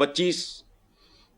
25,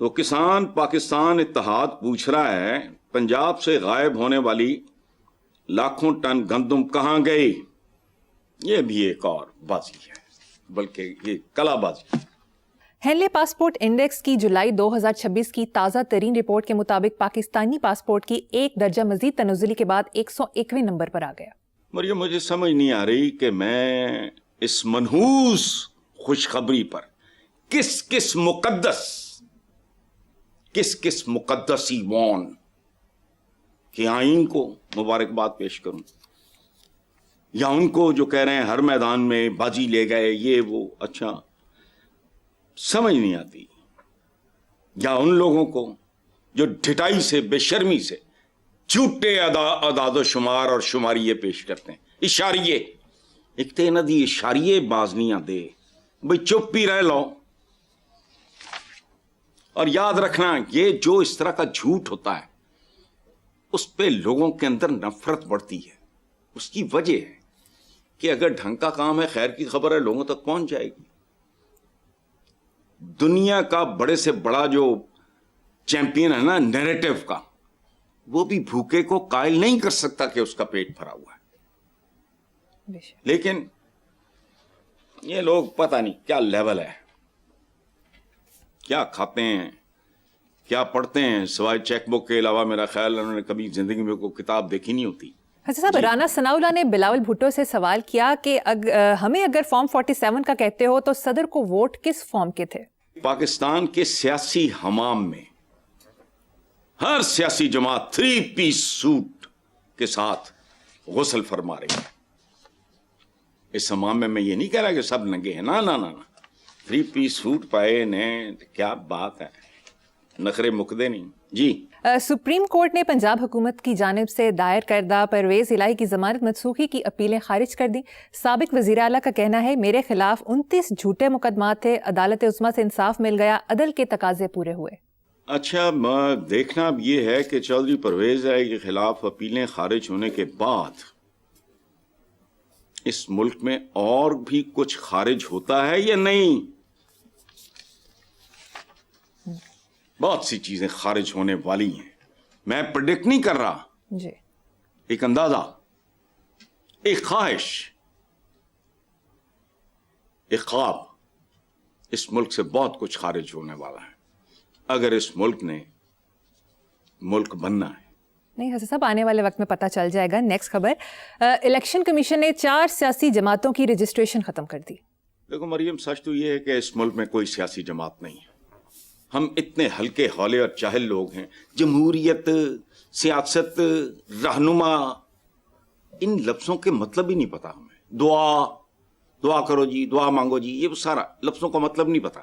تو کسان پاکستان اتحاد پوچھ رہا ہے پنجاب سے غائب ہونے والی لاکھوں ٹن گندم کہاں گئی؟ یہ بھی ایک اور بازی ہے، بلکہ یہ کلا بازی ہے۔ ہینلے پاسپورٹ انڈیکس کی جولائی 2026 کی تازہ ترین رپورٹ کے مطابق پاکستانی پاسپورٹ کی 1 درجہ مزید تنزلی کے بعد 101ویں نمبر پر آ گیا۔ مریم، مجھے سمجھ نہیں آ رہی کہ میں اس منحوس خوشخبری پر کس مقدس ایوان کے آئین کو مبارکباد پیش کروں، یا ان کو جو کہہ رہے ہیں ہر میدان میں بازی لے گئے یہ وہ، اچھا سمجھ نہیں آتی، یا ان لوگوں کو جو ڈھٹائی سے بے شرمی سے جھوٹے اعداد و شمار اور شماریے پیش کرتے ہیں، اشاریے، ایک تے ندی اشاریے بازنیاں دے، بھئی چپ ہی رہ لو۔ اور یاد رکھنا یہ جو اس طرح کا جھوٹ ہوتا ہے اس پہ لوگوں کے اندر نفرت بڑھتی ہے۔ اس کی وجہ ہے کہ اگر ڈھنگ کا کام ہے، خیر کی خبر ہے، لوگوں تک پہنچ جائے گی۔ دنیا کا بڑے سے بڑا جو چیمپئن ہے نا نیریٹو کا، وہ بھی بھوکے کو قائل نہیں کر سکتا کہ اس کا پیٹ بھرا ہوا ہے۔ لیکن یہ لوگ پتہ نہیں کیا لیول ہے، کیا کھاتے ہیں، کیا پڑھتے ہیں، سوائے چیک بک کے علاوہ میرا خیال انہوں نے کبھی زندگی میں کوئی کتاب دیکھی نہیں ہوتی۔ حسن صاحب، رانا ثناءاللہ نے بلاول بھٹو سے سوال کیا کہ ہمیں اگر فارم 47 کا کہتے ہو تو صدر کو ووٹ کس فارم کے تھے؟ پاکستان کے سیاسی حمام میں ہر سیاسی جماعت 3 پیس سوٹ کے ساتھ غسل فرما رہی ہے۔ اس حمام میں یہ نہیں کہہ رہا کہ سب ننگے ہیں، نا 3 پیس سوٹ پائے نے، کیا بات ہے، نخرے مکدے نہیں جی۔ سپریم کورٹ نے پنجاب حکومت کی جانب سے دائر کردہ پرویز الہی کی ضمانت منسوخی کی اپیلیں خارج کر دی۔ سابق وزیر اعلیٰ کا کہنا ہے میرے خلاف 29 جھوٹے مقدمات تھے، عدالت عظمیٰ سے انصاف مل گیا، عدل کے تقاضے پورے ہوئے۔ اچھا، دیکھنا اب یہ ہے کہ چودھری پرویز الہی کے خلاف اپیلیں خارج ہونے کے بعد اس ملک میں اور بھی کچھ خارج ہوتا ہے یا نہیں۔ بہت سی چیزیں خارج ہونے والی ہیں، میں پریڈکٹ نہیں کر رہا، جی، ایک اندازہ، ایک خواہش، ایک خواب، اس ملک سے بہت کچھ خارج ہونے والا ہے اگر اس ملک نے ملک بننا ہے۔ نہیں حسن صاحب، آنے والے وقت میں پتہ چل جائے گا۔ نیکسٹ خبر، الیکشن کمیشن نے 4 سیاسی جماعتوں کی رجسٹریشن ختم کر دی۔ دیکھو مریم، سچ تو یہ ہے کہ اس ملک میں کوئی سیاسی جماعت نہیں ہے۔ ہم اتنے ہلکے ہولے اور چاہل لوگ ہیں، جمہوریت، سیاست، رہنما، ان لفظوں کے مطلب ہی نہیں پتا ہمیں۔ دعا کرو جی، دعا مانگو جی، یہ سارا لفظوں کا مطلب نہیں پتا۔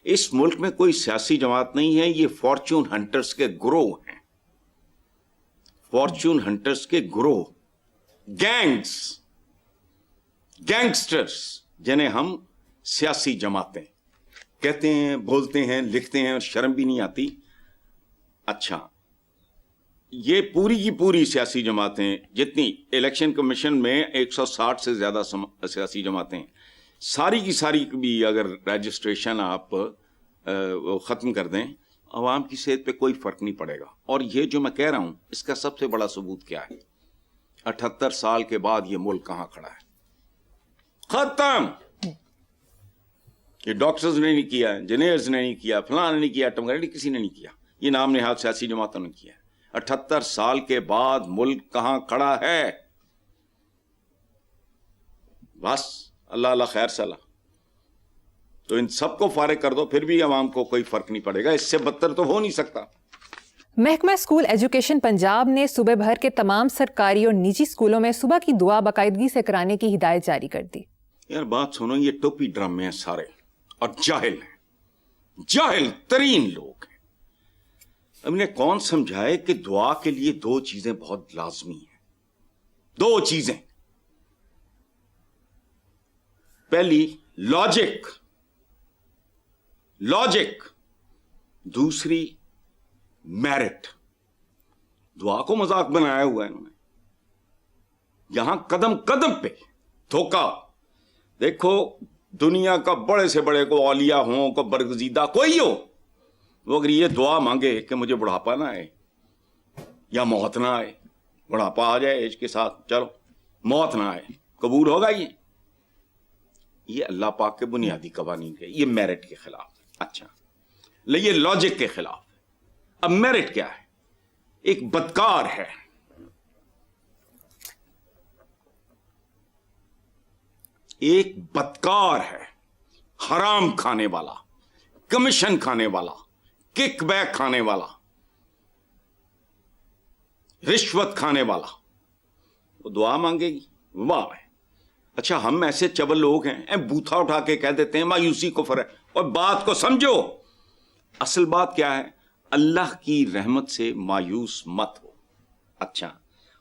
اس ملک میں کوئی سیاسی جماعت نہیں ہے، یہ فارچون ہنٹرز کے گروہ ہیں، فارچون ہنٹرز کے گروہ، گینگسٹرز، جنہیں ہم سیاسی جماعتیں کہتے ہیں، بولتے ہیں، لکھتے ہیں اور شرم بھی نہیں آتی۔ اچھا، یہ پوری کی پوری سیاسی جماعتیں جتنی الیکشن کمیشن میں 160 سے زیادہ سیاسی جماعتیں، ساری کی ساری بھی اگر رجسٹریشن آپ ختم کر دیں، عوام کی صحت پہ کوئی فرق نہیں پڑے گا۔ اور یہ جو میں کہہ رہا ہوں اس کا سب سے بڑا ثبوت کیا ہے؟ 78 سال کے بعد یہ ملک کہاں کھڑا ہے؟ ختم۔ یہ ڈاکٹرز نے نہیں کیا، انجینئرز نے نہیں کیا، فلاں نے نہیں کیا، ٹمگر نے، کسی نے نہیں کیا، یہ نام نہاد سیاسی جماعتوں نے کیا۔ 78 سال کے بعد ملک کہاں کھڑا ہے؟ بس اللہ اللہ خیر صلاح، تو ان سب کو فارغ کر دو، پھر بھی عوام کو کوئی فرق نہیں پڑے گا۔ اس سے بدتر تو ہو نہیں سکتا۔ محکمہ اسکول ایجوکیشن پنجاب نے صوبے بھر کے تمام سرکاری اور نجی اسکولوں میں صبح کی دعا باقاعدگی سے کرانے کی ہدایت جاری کر دی۔ یار بات سنو، یہ ٹوپی ڈرامے ہیں سارے، اور جاہل ہیں، جاہل ترین لوگ ہیں۔ اب انہیں کون سمجھائے کہ دعا کے لیے 2 چیزیں بہت لازمی ہیں، 2 چیزیں۔ پہلی لاجک، دوسری میرٹ۔ دعا کو مذاق بنایا ہوا ہے انہوں نے، یہاں قدم قدم پہ دھوکہ۔ دیکھو، دنیا کا بڑے سے بڑے کو اولیاء ہوں، کو برگزیدہ کوئی ہو، وہ اگر یہ دعا مانگے کہ مجھے بڑھاپا نہ آئے یا موت نہ آئے, بڑھاپا آ جائے ایج کے ساتھ, چلو موت نہ آئے, قبول ہوگا یہ اللہ پاک کے بنیادی قوانین کے, یہ میرٹ کے خلاف. اچھا یہ لاجک کے خلاف. اب میرٹ کیا ہے؟ ایک بدکار ہے, ایک بدکار ہے, حرام کھانے والا, کمیشن کھانے والا, کک بیک کھانے والا, رشوت کھانے والا, وہ دعا مانگے گی, واہ ہے. اچھا ہم ایسے چبل لوگ ہیں, بوتھا اٹھا کے کہہ دیتے ہیں مایوسی کفر ہے. اور بات کو سمجھو, اصل بات کیا ہے؟ اللہ کی رحمت سے مایوس مت ہو. اچھا,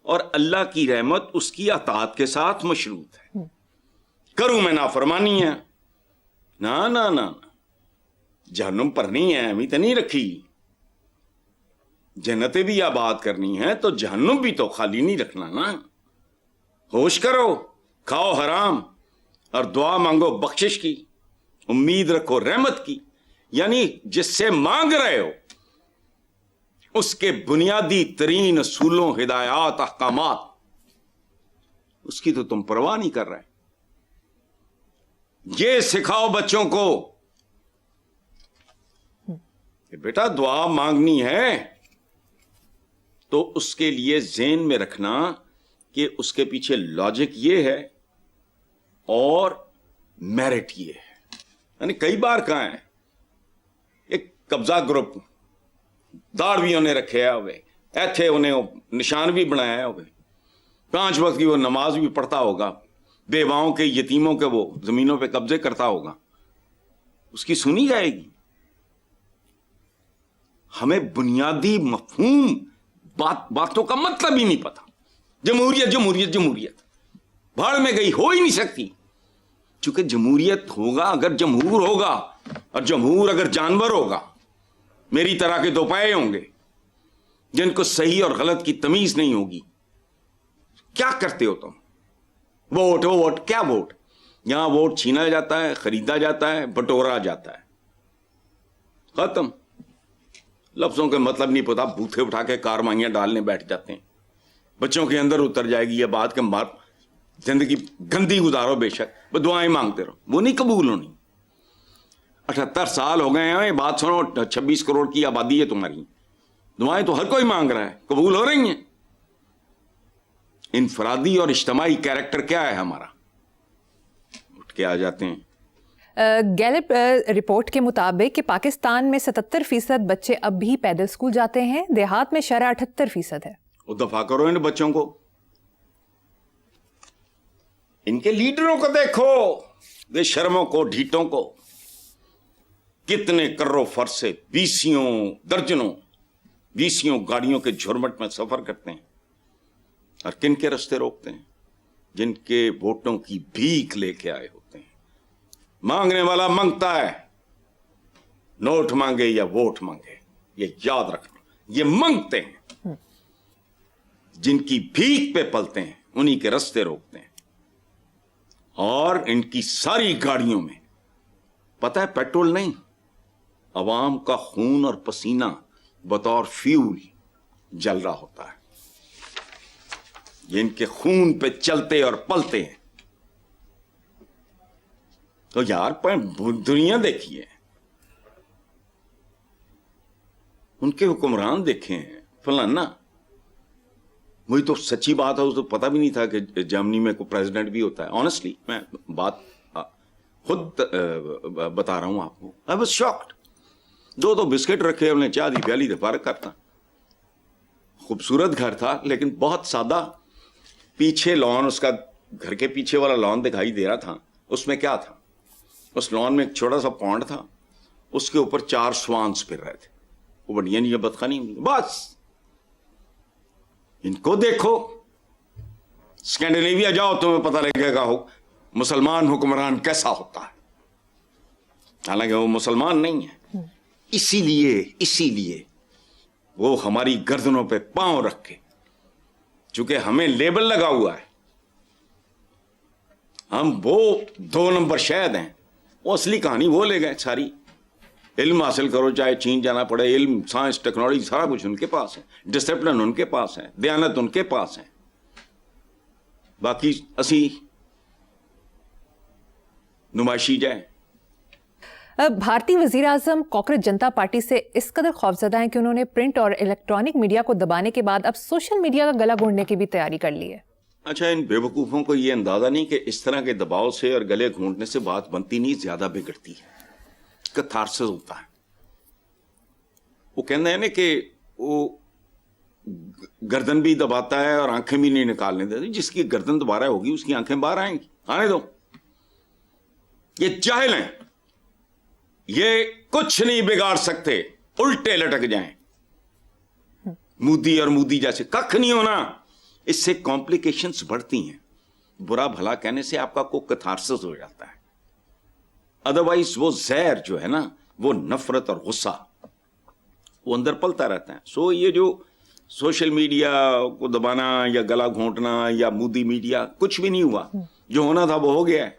اور اللہ کی رحمت اس کی اطاعت کے ساتھ مشروط ہے. کروں میں نافرمانی ہے, نہ جہنم پر نہیں ہے, امی تو نہیں رکھی. جنتیں بھی آباد کرنی ہے تو جہنم بھی تو خالی نہیں رکھنا نا. ہوش کرو, کھاؤ حرام اور دعا مانگو بخشش کی, امید رکھو رحمت کی. یعنی جس سے مانگ رہے ہو اس کے بنیادی ترین اصولوں, ہدایات, احکامات, اس کی تو تم پرواہ نہیں کر رہے. یہ سکھاؤ بچوں کو کہ بیٹا دعا مانگنی ہے تو اس کے لیے ذہن میں رکھنا کہ اس کے پیچھے لاجک یہ ہے اور میرٹ یہ ہے. یعنی کئی بار کہاں ہے, ایک قبضہ گروپ داڑھیوں نے رکھے ہوئے, ایتھے انہیں نشان بھی بنایا ہوئے, 5 وقت کی وہ نماز بھی پڑھتا ہوگا, بیواؤں کے, یتیموں کے وہ زمینوں پہ قبضے کرتا ہوگا, اس کی سنی جائے گی؟ ہمیں بنیادی مفہوم باتوں کا مطلب ہی نہیں پتا. جمہوریت جمہوریت جمہوریت بھاڑ میں گئی, ہو ہی نہیں سکتی. چونکہ جمہوریت ہوگا اگر جمہور ہوگا, اور جمہور اگر جانور ہوگا, میری طرح کے 2 پائے ہوں گے جن کو صحیح اور غلط کی تمیز نہیں ہوگی. کیا کرتے ہو تم؟ ووٹ, کیا ووٹ؟ یہاں ووٹ چھینا جاتا ہے, خریدا جاتا ہے, بٹورا جاتا ہے, ختم. لفظوں کے مطلب نہیں پتا, بوتھے اٹھا کے کارمائیاں ڈالنے بیٹھ جاتے ہیں. بچوں کے اندر اتر جائے گی یہ بات کہ مار زندگی گندی گزارو بے شک, وہ دعائیں مانگتے رہو, وہ نہیں قبول ہونی. 78 سال ہو گئے ہیں, بات سنو, 26 کروڑ کی آبادی ہے تمہاری, دعائیں تو ہر کوئی مانگ رہا ہے, قبول ہو رہی ہیں؟ انفرادی اور اجتماعی کیریکٹر کیا ہے ہمارا؟ اٹھ کے آ جاتے ہیں. گیلپ رپورٹ کے مطابق کہ پاکستان میں 77% بچے اب بھی پیدل اسکول جاتے ہیں, دیہات میں شرح 78% ہے. وہ دفاع کرو ان بچوں کو, ان کے لیڈروں کو دیکھو, بے شرموں کو, ڈھیٹوں کو, کتنے کرو فر سے 20 گاڑیوں کے جھرمٹ میں سفر کرتے ہیں, اور کن کے رستے روکتے ہیں؟ جن کے ووٹوں کی بھیک لے کے آئے ہوتے ہیں. مانگنے والا مانگتا ہے, نوٹ مانگے یا ووٹ مانگے, یہ یاد رکھنا, یہ مانگتے ہیں. جن کی بھیک پہ پلتے ہیں انہی کے رستے روکتے ہیں. اور ان کی ساری گاڑیوں میں پتہ ہے پیٹرول نہیں, عوام کا خون اور پسینہ بطور فیول جل رہا ہوتا ہے. یہ ان کے خون پہ چلتے اور پلتے ہیں. تو یار دنیا دیکھیے, ان کے حکمران دیکھے ہیں, فلانا. وہی تو سچی بات ہے, اس تو پتہ بھی نہیں تھا کہ جرمنی میں کوئی پریزیڈنٹ بھی ہوتا ہے. آنیسٹلی میں بات خود بتا رہا ہوں آپ کو. I was shocked. 2 بسکٹ رکھے, انہیں چائے دی پیالی دے فارغ کرتا. خوبصورت گھر تھا لیکن بہت سادہ. پیچھے لان, اس کا گھر کے پیچھے والا لان دکھائی دے رہا تھا. اس میں کیا تھا؟ اس لان میں ایک چھوٹا سا پونڈ تھا, اس کے اوپر 4 سوانس پھر رہے تھے. وہ بڑھیا نہیں, بدخانی, بس. ان کو دیکھو, اسکینڈینیویا جاؤ تمہیں پتہ لگے گا مسلمان حکمران کیسا ہوتا ہے. حالانکہ وہ مسلمان نہیں ہے. اسی لیے وہ ہماری گردنوں پہ پاؤں رکھ کے, چونکہ ہمیں لیبل لگا ہوا ہے, ہم وہ 2 نمبر شہد ہیں. وہ اصلی کہانی وہ لے گئے ساری. علم حاصل کرو چاہے چین جانا پڑے, علم سائنس ٹیکنالوجی سارا کچھ ان کے پاس ہے, ڈسپلن ان کے پاس ہے, دیانت ان کے پاس ہے. باقی اسی نمائشی جائیں. بھارتی وزیر اعظم کاکروچ جنتا پارٹی سے اس قدر خوفزدہ ہیں کہ انہوں نے پرنٹ اور الیکٹرانک میڈیا کو دبانے کے بعد اب سوشل میڈیا کا گلا گھونٹنے کی بھی تیاری کر لی ہے. اچھا, ان بے وقوفوں کو یہ اندازہ نہیں کہ اس طرح کے دباؤ سے اور گلے گھونٹنے سے بات بنتی نہیں, زیادہ بگڑتی ہے, کتھارسس ہوتا ہے. وہ کہتے ہیں نا کہ وہ گردن بھی دباتا ہے اور آنکھیں بھی نہیں نکالنے دیتے. جس کی گردن دوبارہ ہوگی اس کی آنکھیں باہر آئیں گی, آنے دو. یہ جاہل ہیں, یہ کچھ نہیں بگاڑ سکتے, الٹے لٹک جائیں. مودی اور مودی جیسے ککھ نہیں ہونا. اس سے کمپلیکیشنز بڑھتی ہیں. برا بھلا کہنے سے آپ کا کوئی کتھارسس ہو جاتا ہے. ادروائز وہ زہر جو ہے نا, وہ نفرت اور غصہ وہ اندر پلتا رہتا ہے. سو یہ جو سوشل میڈیا کو دبانا یا گلا گھونٹنا یا مودی میڈیا, کچھ بھی نہیں ہوا. جو ہونا تھا وہ ہو گیا ہے.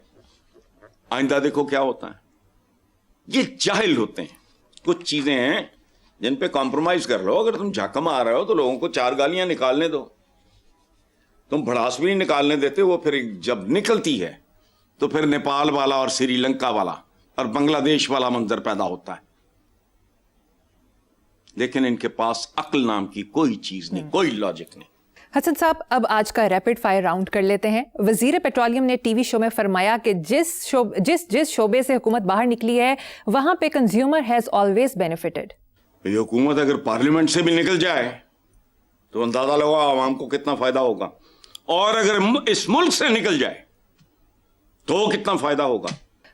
آئندہ دیکھو کیا ہوتا ہے. یہ جاہل ہوتے ہیں. کچھ چیزیں ہیں جن پہ کمپرومائز کر لو. اگر تم جھاکہ مار رہے ہو تو لوگوں کو 4 گالیاں نکالنے دو. تم بھڑاس بھی نہیں نکالنے دیتے. وہ پھر جب نکلتی ہے تو پھر نیپال والا اور سری لنکا والا اور بنگلہ دیش والا منظر پیدا ہوتا ہے. لیکن ان کے پاس عقل نام کی کوئی چیز نہیں, کوئی لاجک نہیں. حسن صاحب, اب آج کا ریپڈ فائر راؤنڈ کر لیتے ہیں. وزیر پیٹرولیم نے ٹی وی شو میں فرمایا کہ جس شعبے سے حکومت باہر نکلی ہے وہاں پہ کنزیومر ہیز آلویز بینیفٹڈ. یہ حکومت اگر پارلیمنٹ سے بھی نکل جائے تو اندازہ لگا عوام کو کتنا فائدہ ہوگا, اور اگر اس ملک سے نکل جائے تو کتنا فائدہ ہوگا.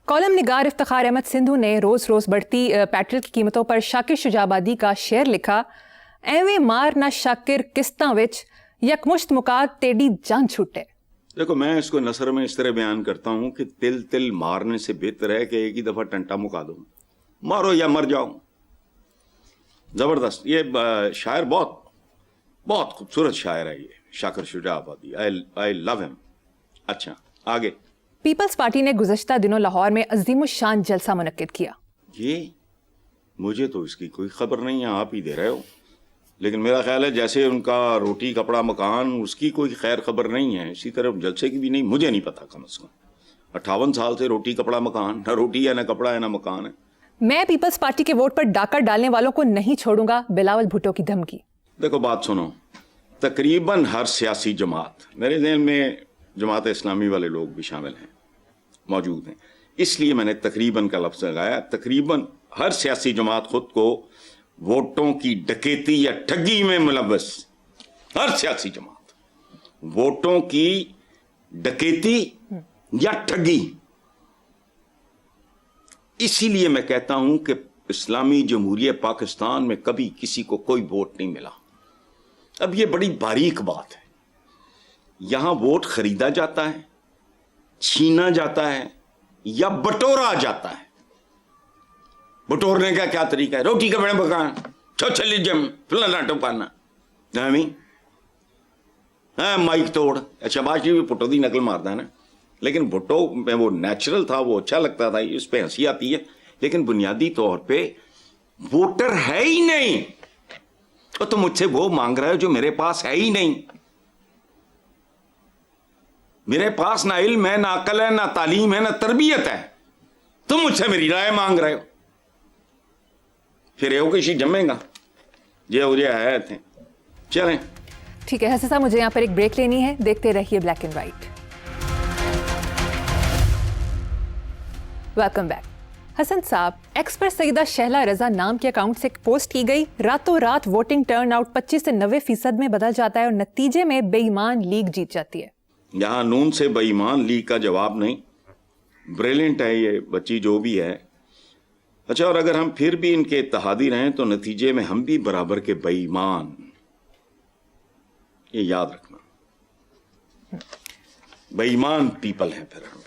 کالم نگار افتخار احمد سندھو نے روز روز بڑھتی پیٹرول کی قیمتوں پر شاکر شجاع آبادی کا شعر لکھا. ایویں مار نہ شاکر قسطاں وچ یکمشت مکاد تیڑی جان چھوٹے. دیکھو, میں اس کو نثر میں اس طرح بیان کرتا ہوں کہ تل تل مارنے سے بہتر ہے کہ ایک ہی دفعہ ٹنٹا مکا دو. مارو یا مر جاؤ. زبردست. یہ شاعر بہت خوبصورت شاعر ہے یہ شاکر شجاع آبادی. آئی لو ہم. اچھا, آگے. پیپلز پارٹی نے گزشتہ دنوں لاہور میں عظیم الشان جلسہ منعقد کیا. یہ مجھے تو اس کی کوئی خبر نہیں ہے, آپ ہی دے رہے ہو. لیکن میرا خیال ہے جیسے ان کا روٹی کپڑا مکان, اس کی کوئی خیر خبر نہیں ہے, اسی طرح جلسے کی بھی نہیں. مجھے نہیں پتا, کم از کم 58 سال سے روٹی کپڑا مکان, نہ روٹی ہے نہ کپڑا ہے نہ مکان ہے. میں پیپلز پارٹی کے ووٹ پر ڈاکہ ڈالنے والوں کو نہیں چھوڑوں گا, بلاول بھٹو کی دھمکی. دیکھو بات سنو, تقریباً ہر سیاسی جماعت, میرے ذہن میں جماعت اسلامی والے لوگ بھی شامل ہیں, موجود ہیں, اس لیے میں نے تقریباً کا لفظ لگایا. تقریباً ہر سیاسی جماعت خود کو ووٹوں کی ڈکیتی یا ٹھگی میں ملوث. ہر سیاسی جماعت ووٹوں کی ڈکیتی یا ٹھگی. اسی لیے میں کہتا ہوں کہ اسلامی جمہوریہ پاکستان میں کبھی کسی کو کوئی ووٹ نہیں ملا. اب یہ بڑی باریک بات ہے. یہاں ووٹ خریدا جاتا ہے, چھینا جاتا ہے یا بٹورا جاتا ہے. بٹورنے کا کیا طریقہ ہے؟ روٹی کا بڑے پکان, چھلی جم فلانا ٹپانا, مائک توڑ. اچھا بات بھی پٹو دی نقل مارتا ہے نا, لیکن بھٹو میں وہ نیچرل تھا, وہ اچھا لگتا تھا, اس پہ ہنسی آتی ہے. لیکن بنیادی طور پہ ووٹر ہے ہی نہیں. اور تم مجھ سے وہ مانگ رہے ہو جو میرے پاس ہے ہی نہیں. میرے پاس نہ علم ہے, نہ عقل ہے, نہ تعلیم ہے, نہ تربیت ہے. تم مجھ سے میری رائے مانگ رہے ہو. پھر یہ کسی جمے گا یہ مجھے آئے تھے. چلیں ٹھیک ہے حسن صاحب, مجھے یہاں پر ایک بریک لینی ہے. دیکھتے رہیے black and white. Welcome back. Hasan Sahab, X پر سیدہ شہلا رضا نام کے اکاؤنٹ سے ایک پوسٹ کی گئی. راتوں رات ووٹنگ ٹرن آؤٹ 25 سے 90% میں بدل جاتا ہے اور نتیجے میں بے ایمان لیگ جیت جاتی ہے. یہاں نون سے بے ایمان لیگ کا جواب نہیں. بریلینٹ ہے یہ بچی جو بھی ہے. اچھا, اور اگر ہم پھر بھی ان کے اتحادی رہیں تو نتیجے میں ہم بھی برابر کے بے ایمان. یہ یاد رکھنا, بے ایمان پیپل ہیں. پھر ہم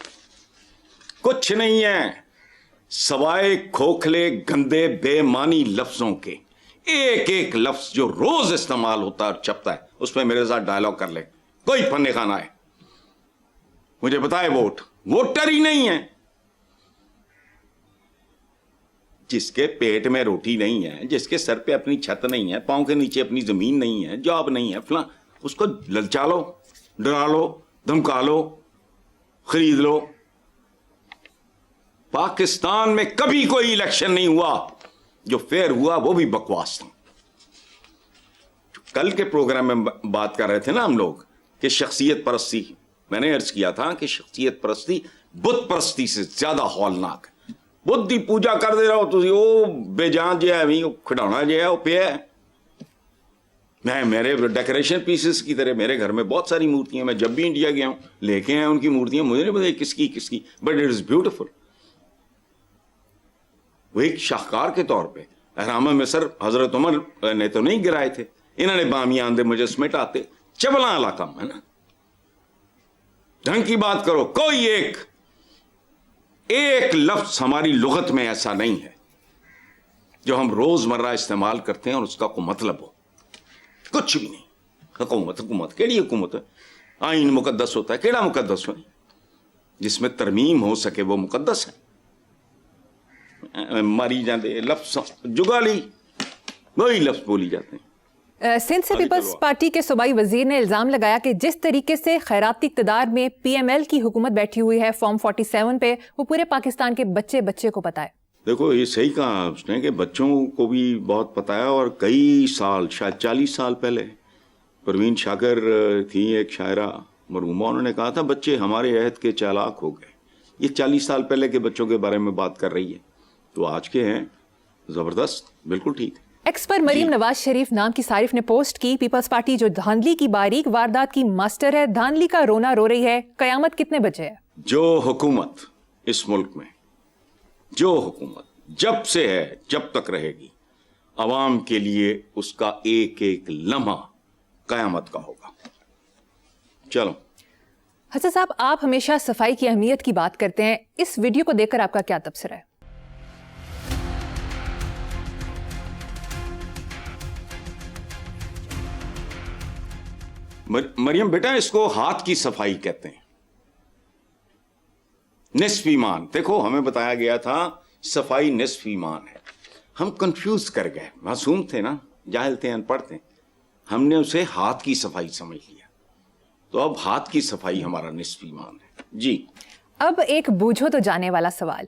کچھ نہیں ہے سوائے کھوکھلے گندے بے معنی لفظوں کے. ایک ایک لفظ جو روز استعمال ہوتا ہے اور چھپتا ہے, اس پہ میرے ساتھ ڈائلاگ کر لے. کوئی فن خانہ ہے, مجھے بتائے ووٹر ہی نہیں ہے. جس کے پیٹ میں روٹی نہیں ہے, جس کے سر پہ اپنی چھت نہیں ہے, پاؤں کے نیچے اپنی زمین نہیں ہے, جاب نہیں ہے, فلاں, اس کو للچا لو, ڈرا لو, دھمکا لو, خرید لو. پاکستان میں کبھی کوئی الیکشن نہیں ہوا, جو فیئر ہوا وہ بھی بکواس تھا. کل کے پروگرام میں بات کر رہے تھے نا ہم لوگ کہ شخصیت پرستی, میں نے عرض کیا تھا کہ شخصیت پرستی بت پرستی سے زیادہ ہولناک ہے. بدھ دی پوجا کر دے رہا ہو تسی, وہ بے جان جو ہے کھڈانا جو ہے وہ پیا ہے. میں میرے ڈیکوریشن پیسز کی طرح میرے گھر میں بہت ساری مورتیاں, میں جب بھی انڈیا گیا ہوں لے کے آئے ان کی مورتیاں, مجھے نہیں پتا کس کی, بٹ اٹ از بیوٹیفل. وہ ایک شاہکار کے طور پہ احرام مصر حضرت عمر نے تو نہیں گرائے تھے, انہوں نے بامیان دے مجسمے ٹاتے. چبلا علاقہ ہے نا, ڈھنگ کی بات کرو. کوئی ایک لفظ ہماری لغت میں ایسا نہیں ہے جو ہم روزمرہ استعمال کرتے ہیں اور اس کا کوئی مطلب ہو. کچھ بھی نہیں. حکومت کیڑی حکومت ہے؟ آئین مقدس ہوتا ہے, کیڑا مقدس ہو؟ جس میں ترمیم ہو سکے وہ مقدس ہے. ماری جاندے لفظ جگالی, وہی لفظ بولی جاتے ہیں. سندھ سے پیپلز پارٹی کے صوبائی وزیر نے الزام لگایا کہ جس طریقے سے خیراتی اقتدار میں پی ایم ایل کی حکومت بیٹھی ہوئی ہے فارم 47 پہ, وہ پورے پاکستان کے بچے کو پتہ ہے. دیکھو یہ صحیح کہا اس نے کہ بچوں کو بھی بہت پتہ ہے, اور کئی سال, شاید 40 سال پہلے پروین شاکر تھی ایک شاعرہ مرحومہ, انہوں نے کہا تھا بچے ہمارے عہد کے چالاک ہو گئے. یہ 40 سال پہلے کے بچوں کے بارے میں بات کر رہی ہے, تو آج کے ہیں زبردست, بالکل ٹھیک. ایکس پر مریم نواز شریف نام کی صارف نے پوسٹ کی, پیپلز پارٹی جو دھاندلی کی باریک واردات کی ماسٹر ہے, دھاندلی کا رونا رو رہی ہے, قیامت کتنے بجے ہے؟ جو حکومت اس ملک میں, جو حکومت جب سے ہے جب تک رہے گی, عوام کے لیے اس کا ایک ایک لمحہ قیامت کا ہوگا. چلو حسن صاحب, آپ ہمیشہ صفائی کی اہمیت کی بات کرتے ہیں, اس ویڈیو کو دیکھ کر آپ کا کیا تبصرہ ہے؟ مریم بیٹا, اس کو ہاتھ کی صفائی کہتے ہیں, نصف ایمان. دیکھو ہمیں بتایا گیا تھا صفائی نصف ایمان ہے, ہم کنفیوز کر گئے, معصوم تھے نا, جاہل تھے, ان پڑھ تھے, ہم نے اسے ہاتھ کی صفائی سمجھ لیا. تو اب ہاتھ کی صفائی ہمارا نصف ایمان ہے. جی اب ایک بوجھو تو جانے والا سوال.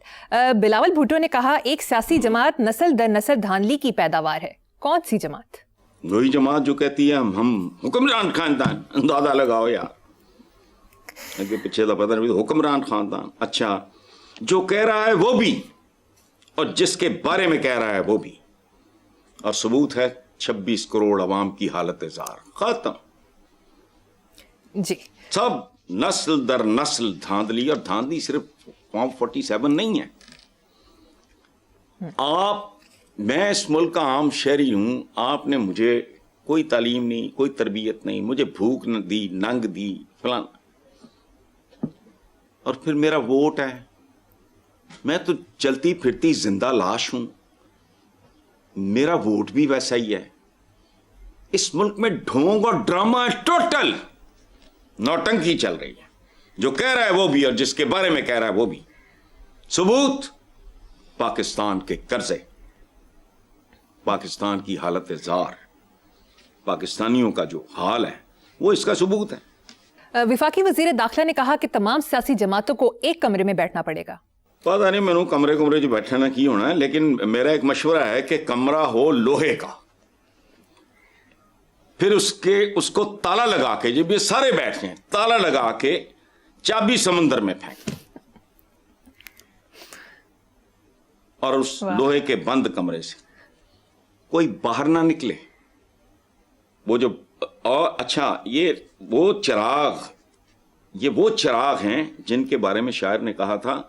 بلاول بھٹو نے کہا ایک سیاسی جماعت نسل در نسل دھاندلی کی پیداوار ہے. کون سی جماعت؟ وہی جماعت جو کہتی ہے ہم حکمران خاندان. اندازہ لگاؤ یار, اگے پیچھے تو پتہ نہیں, حکمران خاندان. اچھا, جو کہہ رہا ہے وہ بھی, اور جس کے بارے میں کہہ رہا ہے وہ بھی, اور ثبوت ہے 26 کروڑ عوام کی حالت زار. ختم. جی سب نسل در نسل دھاندلی, اور دھاندلی صرف فارم 47 نہیں ہے. میں اس ملک کا عام شہری ہوں, آپ نے مجھے کوئی تعلیم نہیں, کوئی تربیت نہیں, مجھے بھوک نہ دی, ننگ دی, فلان, اور پھر میرا ووٹ ہے. میں تو چلتی پھرتی زندہ لاش ہوں, میرا ووٹ بھی ویسا ہی ہے. اس ملک میں ڈھونگ اور ڈرامہ ٹوٹل نوٹنکی چل رہی ہے. جو کہہ رہا ہے وہ بھی, اور جس کے بارے میں کہہ رہا ہے وہ بھی. ثبوت پاکستان کے قرضے, پاکستان کی حالت زار, پاکستانیوں کا جو حال ہے وہ اس کا ثبوت ہے. وفاقی وزیر داخلہ نے کہا کہ تمام سیاسی جماعتوں کو ایک کمرے میں بیٹھنا پڑے گا. پتا نہیں میں کمرے جو بیٹھنا کی ہونا ہے, لیکن میرا ایک مشورہ ہے کہ کمرہ ہو لوہے کا, پھر اس کو تالا لگا کے, جب یہ سارے بیٹھے ہیں, تالا لگا کے چابی سمندر میں پھینک, اور اس لوہے کے بند کمرے سے کوئی باہر نہ نکلے. وہ جو اچھا, یہ وہ چراغ ہیں جن کے بارے میں شاعر نے کہا تھا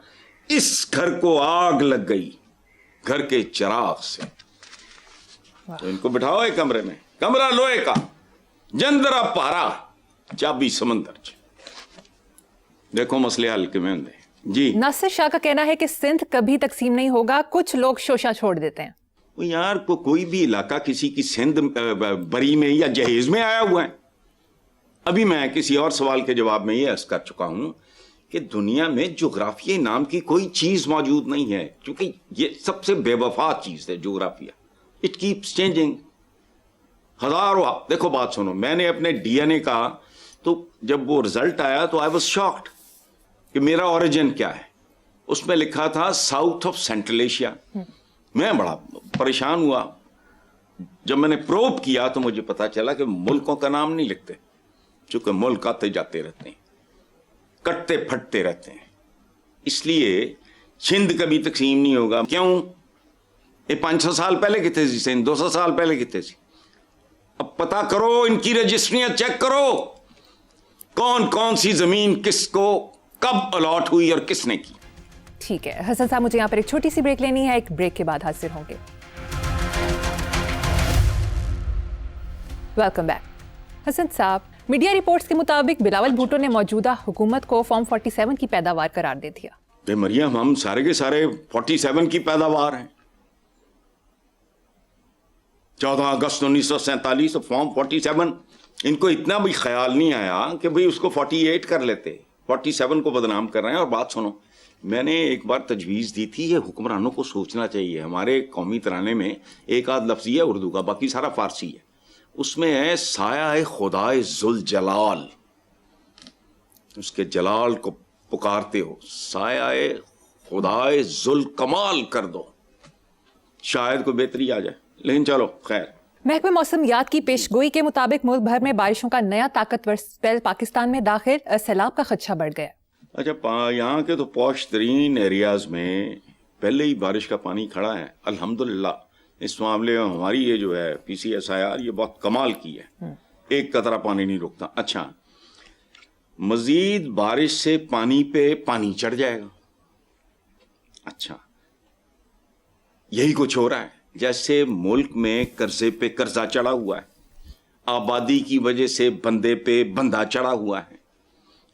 اس گھر کو آگ لگ گئی گھر کے چراغ سے. تو ان کو بٹھاؤ ایک کمرے میں, کمرہ لوہے کا, جندرا پارا, چابی سمندر. دیکھو مسئلے حل کے میں ہوں. جی ناصر شاہ کا کہنا ہے کہ سندھ کبھی تقسیم نہیں ہوگا, کچھ لوگ شوشہ چھوڑ دیتے ہیں. یار کوئی بھی علاقہ کسی کی سندھ بری میں یا جہیز میں آیا ہوا ہے. ابھی میں کسی اور سوال کے جواب میں یہ عرض کر چکا ہوں کہ دنیا میں جغرافیہ نام کی کوئی چیز موجود نہیں ہے، کیونکہ یہ سب سے بے وفا چیز ہے جغرافیہ. It keeps changing. ہزاروں. دیکھو بات سنو، میں نے اپنے ڈی این اے کا تو جب وہ رزلٹ آیا تو آئی واز شاکڈ کہ میرا اوریجن کیا ہے. اس میں لکھا تھا ساؤتھ آف سینٹرل ایشیا. میں بڑا پریشان ہوا. جب میں نے پروب کیا تو مجھے پتا چلا کہ ملکوں کا نام نہیں لکھتے، چونکہ ملک آتے جاتے رہتے ہیں، کٹتے پھٹتے رہتے ہیں. اس لیے سندھ کبھی تقسیم نہیں ہوگا. کیوں؟ یہ 500 سال پہلے کتنے سی سندھ، 200 سال پہلے کتنے سی. اب پتا کرو، ان کی رجسٹریاں چیک کرو، کون کون سی زمین کس کو کب الاٹ ہوئی اور کس نے کی. ٹھیک ہے حسن صاحب، مجھے یہاں پر ایک چھوٹی سی بریک لینی ہے. ایک بریک کے بعد حاضر ہوں گے. Welcome back. حسن صاحب، میڈیا رپورٹس کے مطابق بلاول بھٹو نے موجودہ حکومت کو فارم 47 کی پیداوار قرار دے دیا. مریم، ہم سارے کے سارے 47 کی پیداوار ہیں. 14 اگست 1947 فارم 47. ان کو اتنا بھی خیال نہیں آیا کہ بھئی اس کو 48 کر لیتے. 47 کو بدنام کر رہے ہیں. اور بات سنو، میں نے ایک بار تجویز دی تھی، یہ حکمرانوں کو سوچنا چاہیے. ہمارے قومی ترانے میں ایک آدھ لفظ ہے اردو کا، باقی سارا فارسی ہے. اس میں ہے سایہ خدائے ذوالجلال. اس کے جلال کو پکارتے ہو، سایہ خدائے ذوالکمال کر دو، شاید کوئی بہتری آ جائے. لیکن چلو خیر. محکمہ موسمیات کی پیشگوئی کے مطابق ملک بھر میں بارشوں کا نیا طاقتور سپیل پاکستان میں داخل، سیلاب کا خدشہ بڑھ گیا. اچھا، یہاں کے تو پوش ترین ایریاز میں پہلے ہی بارش کا پانی کھڑا ہے الحمدللہ. اس معاملے میں ہماری یہ جو ہے پی سی ایس آئی آر یہ بہت کمال کی ہے، ایک قطرہ پانی نہیں رکتا. اچھا، مزید بارش سے پانی پہ پانی چڑھ جائے گا. اچھا، یہی کچھ ہو رہا ہے. جیسے ملک میں قرضے پہ قرضہ چڑھا ہوا ہے، آبادی کی وجہ سے بندے پہ بندہ چڑھا ہوا ہے،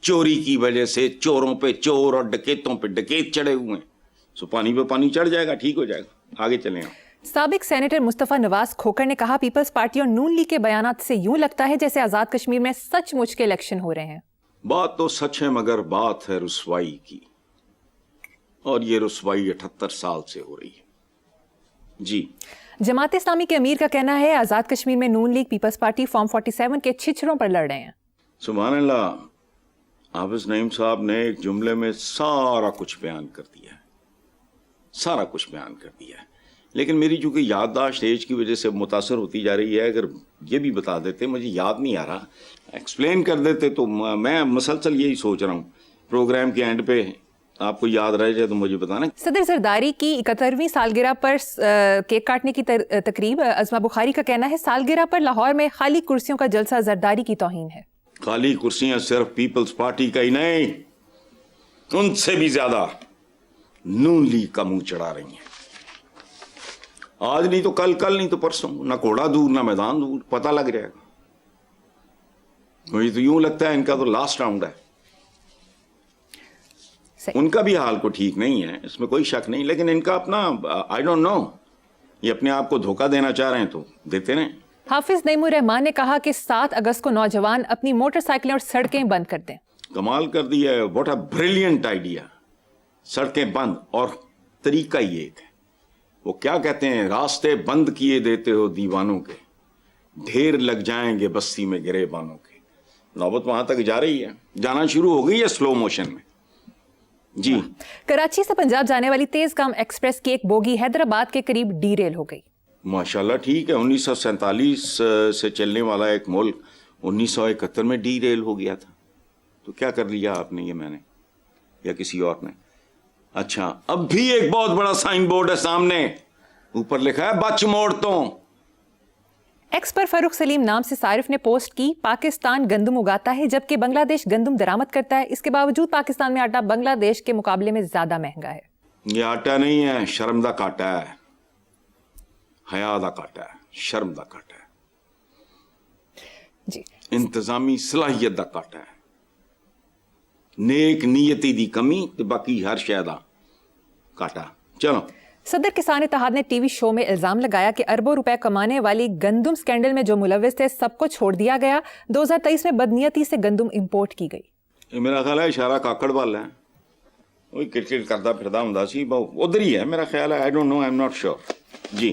چوری کی وجہ سے چوروں پہ چور اور ڈکیتوں پہ ڈکیت چڑھے ہوئے ہیں. سو پانی پہ پانی چڑھ جائے گا، ٹھیک ہو جائے گا. آگے چلیں. سابق سینیٹر مصطفیٰ نواز کھوکھر نے کہا پیپلز پارٹی اور نون لیگ کے بیانات سے یوں لگتا ہے جیسے آزاد کشمیر میں سچ مچ کے الیکشن ہو رہے ہیں. بات تو سچ ہے، مگر بات ہے رسوائی کی، اور یہ رسوائی 78 سال سے ہو رہی ہے. جی. جماعت اسلامی کے امیر کا کہنا ہے آزاد کشمیر میں نون لیگ پیپلز پارٹی فارم 47 کے چھچڑوں پر لڑ رہے ہیں. سبحان اللہ. حافظ نعیم صاحب نے ایک جملے میں سارا کچھ بیان کر دیا ہے، سارا کچھ بیان کر دیا ہے. لیکن میری چونکہ یادداشت ایج کی وجہ سے متاثر ہوتی جا رہی ہے، اگر یہ بھی بتا دیتے، مجھے یاد نہیں آ رہا، ایکسپلین کر دیتے تو میں مسلسل یہی سوچ رہا ہوں پروگرام کے اینڈ پہ آپ کو یاد رہ جائے تو مجھے بتانا. صدر زرداری کی 71ویں سالگرہ پر کیک کاٹنے کی تقریب. عظمہ بخاری کا کہنا ہے سالگرہ پر لاہور میں خالی کرسیوں کا جلسہ زرداری کی توہین ہے. خالی کرسیاں صرف پیپلز پارٹی کا ہی نہیں، ان سے بھی زیادہ نون لیگ کا منہ چڑھا رہی ہیں. آج نہیں تو کل، کل نہیں تو پرسوں. نہ کوڑا دور نہ میدان دور، پتہ لگ جائے گا. مجھے تو یوں لگتا ہے ان کا تو لاسٹ راؤنڈ ہے. ان کا بھی حال کو ٹھیک نہیں ہے، اس میں کوئی شک نہیں، لیکن ان کا اپنا آئی ڈونٹ نو، یہ اپنے آپ کو دھوکہ دینا چاہ رہے ہیں تو دیتے رہیں. حافظ نعیم الرحمان نے کہا کہ 7 اگست کو نوجوان اپنی موٹر سائیکلیں اور سڑکیں بند کر دیں. کمال کر دیا ہے. What a brilliant idea. سڑکیں بند، اور طریقہ ہی ایک ہے. وہ کیا کہتے ہیں، راستے بند کیے دیتے ہو دیوانوں کے، ڈھیر لگ جائیں گے بستی میں گریبانوں کے. نوبت وہاں تک جا رہی ہے، جانا شروع ہو گئی ہے سلو موشن میں. جی. کراچی سے پنجاب جانے والی تیز گام ایکسپریس کی ایک بوگی حیدرآباد کے قریب ڈی ریل ہو گئی. ماشاءاللہ ٹھیک ہے. 1947 سے چلنے والا ایک ملک 1971 میں ڈی ریل ہو گیا تھا. تو کیا کر لیا آپ نے، یہ میں نے یا کسی اور نے. اچھا، اب بھی ایک بہت بڑا سائن بورڈ ہے سامنے، اوپر لکھا ہے بچ موڑتوں. ایکس پر فاروق سلیم نام سے صارف نے پوسٹ کی پاکستان گندم اگاتا ہے جبکہ بنگلہ دیش گندم درآمد کرتا ہے، اس کے باوجود پاکستان میں آٹا بنگلہ دیش کے مقابلے میں زیادہ مہنگا ہے. یہ آٹا نہیں ہے، شرم دا کاٹا ہے، حیا دا کاٹا ہے، شرم دا کاٹا ہے، جی، انتظامی صلاحیت دا کاٹا ہے، نیک نیتی دی کمی تے باقی ہر شے دا کاٹا. چلو. صدر کسان اتحاد نے ٹی وی شو میں الزام لگایا کہ اربوں روپے کمانے والی گندم سکینڈل میں جو ملوث تھے سب کو چھوڑ دیا گیا. 2023 میں بدنیتی سے گندم امپورٹ کی گئی. ਇਹ ਮੇਰਾ ਖਿਆਲ ਹੈ ਇਸ਼ਾਰਾ ਕਾਕੜ ਵੱਲ ਹੈ, ਉਹ ਕਿਰਕਿਟ ਕਰਦਾ ਫਿਰਦਾ ਹੁੰਦਾ ਸੀ, ਉਧਰ ਹੀ ਹੈ ਮੇਰਾ ਖਿਆਲ ہے, I don't know, I'm not sure. G